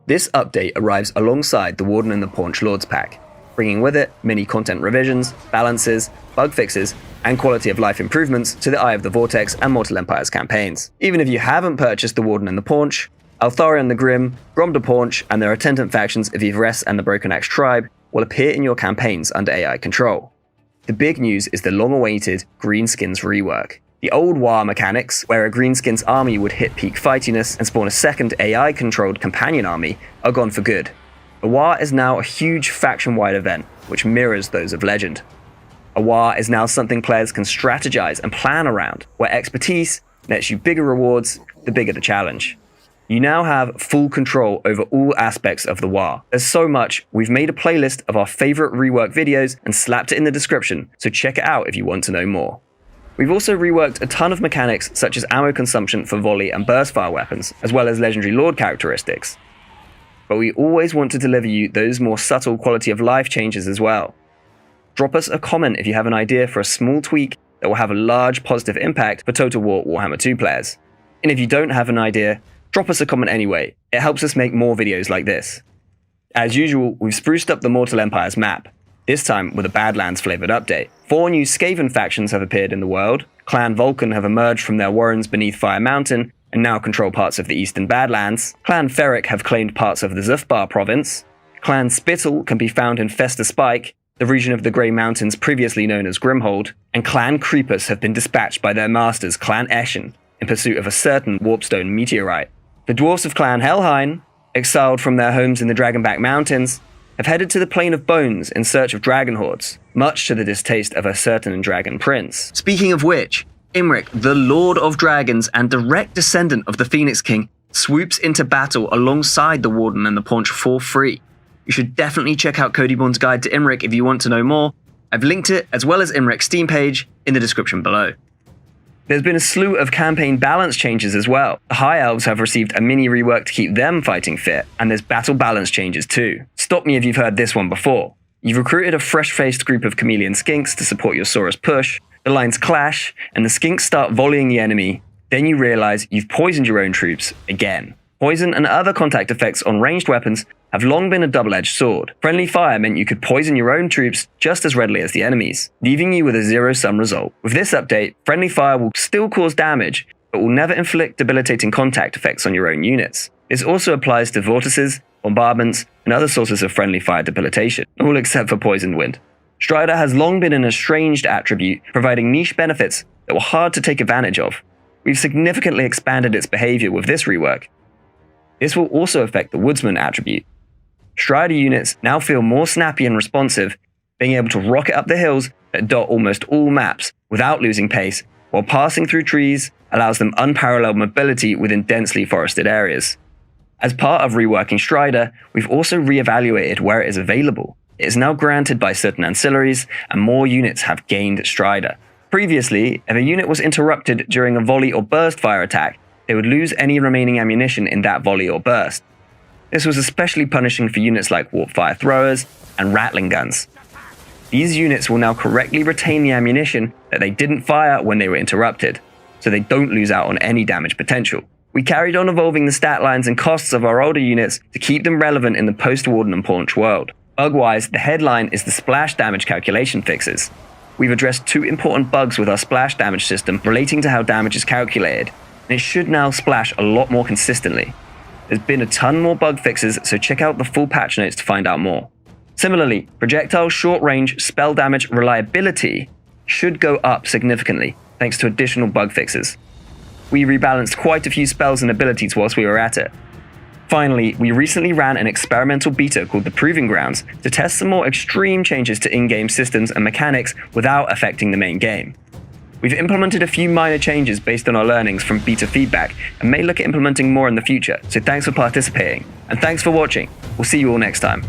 This update arrives alongside the Warden and the Paunch Lords pack, bringing with it many content revisions, balances, bug fixes, and quality of life improvements to the Eye of the Vortex and Mortal Empires campaigns. Even if you haven't purchased the Warden and the Paunch, Altharion the Grim, Grom the Paunch, and their attendant factions of Yvresse and the Broken Axe tribe will appear in your campaigns under AI control. The big news is the long-awaited Greenskins rework. The old War mechanics, where a Greenskins army would hit peak fightiness and spawn a second AI-controlled companion army, are gone for good. A War is now a huge faction-wide event, which mirrors those of Legend. A War is now something players can strategize and plan around, where expertise nets you bigger rewards, the bigger the challenge. You now have full control over all aspects of the War. There's so much, we've made a playlist of our favorite rework videos and slapped it in the description, so check it out if you want to know more. We've also reworked a ton of mechanics such as ammo consumption for volley and burst fire weapons, as well as legendary lord characteristics. But we always want to deliver you those more subtle quality of life changes as well. Drop us a comment if you have an idea for a small tweak that will have a large positive impact for Total War Warhammer 2 players. And if you don't have an idea, drop us a comment anyway, it helps us make more videos like this. As usual, we've spruced up the Mortal Empires map, this time with a Badlands flavoured update. 4 new Skaven factions have appeared in the world. Clan Vulcan have emerged from their warrens beneath Fire Mountain and now control parts of the eastern Badlands. Clan Ferric have claimed parts of the Zufbar province. Clan Spittle can be found in Fester Spike, the region of the Grey Mountains previously known as Grimhold. And Clan Creepus have been dispatched by their masters Clan Eshin in pursuit of a certain Warpstone meteorite. The dwarfs of Clan Helheim, exiled from their homes in the Dragonback Mountains, have headed to the Plain of Bones in search of dragon hordes, much to the distaste of a certain dragon prince. Speaking of which, Imric, the Lord of Dragons and direct descendant of the Phoenix King, swoops into battle alongside the Warden and the Paunch for free. You should definitely check out Codyborn's Guide to Imric if you want to know more. I've linked it, as well as Imric's Steam page, in the description below. There's been a slew of campaign balance changes as well. The High Elves have received a mini rework to keep them fighting fit, and there's battle balance changes too. Stop me if you've heard this one before. You've recruited a fresh-faced group of chameleon skinks to support your Saurus push, the lines clash, and the skinks start volleying the enemy. Then you realize you've poisoned your own troops again. Poison and other contact effects on ranged weapons have long been a double-edged sword. Friendly fire meant you could poison your own troops just as readily as the enemy's, leaving you with a zero-sum result. With this update, friendly fire will still cause damage, but will never inflict debilitating contact effects on your own units. This also applies to vortices, bombardments, and other sources of friendly fire debilitation, all except for poisoned wind. Strider has long been an estranged attribute, providing niche benefits that were hard to take advantage of. We've significantly expanded its behavior with this rework. This will also affect the Woodsman attribute. Strider units now feel more snappy and responsive, being able to rocket up the hills that dot almost all maps without losing pace, while passing through trees allows them unparalleled mobility within densely forested areas. As part of reworking Strider, we've also re-evaluated where it is available. It is now granted by certain ancillaries, and more units have gained Strider. Previously, if a unit was interrupted during a volley or burst fire attack, they would lose any remaining ammunition in that volley or burst. This was especially punishing for units like warp fire throwers and rattling guns. These units will now correctly retain the ammunition that they didn't fire when they were interrupted, so they don't lose out on any damage potential. We carried on evolving the stat lines and costs of our older units to keep them relevant in the post-Warden and Paunch world. Bug-wise, the headline is the splash damage calculation fixes. We've addressed 2 important bugs with our splash damage system relating to how damage is calculated, and it should now splash a lot more consistently. There's been a ton more bug fixes, so check out the full patch notes to find out more. Similarly, projectile short-range spell damage reliability should go up significantly, thanks to additional bug fixes. We rebalanced quite a few spells and abilities whilst we were at it. Finally, we recently ran an experimental beta called the Proving Grounds to test some more extreme changes to in-game systems and mechanics without affecting the main game. We've implemented a few minor changes based on our learnings from beta feedback and may look at implementing more in the future, so thanks for participating, and thanks for watching. We'll see you all next time.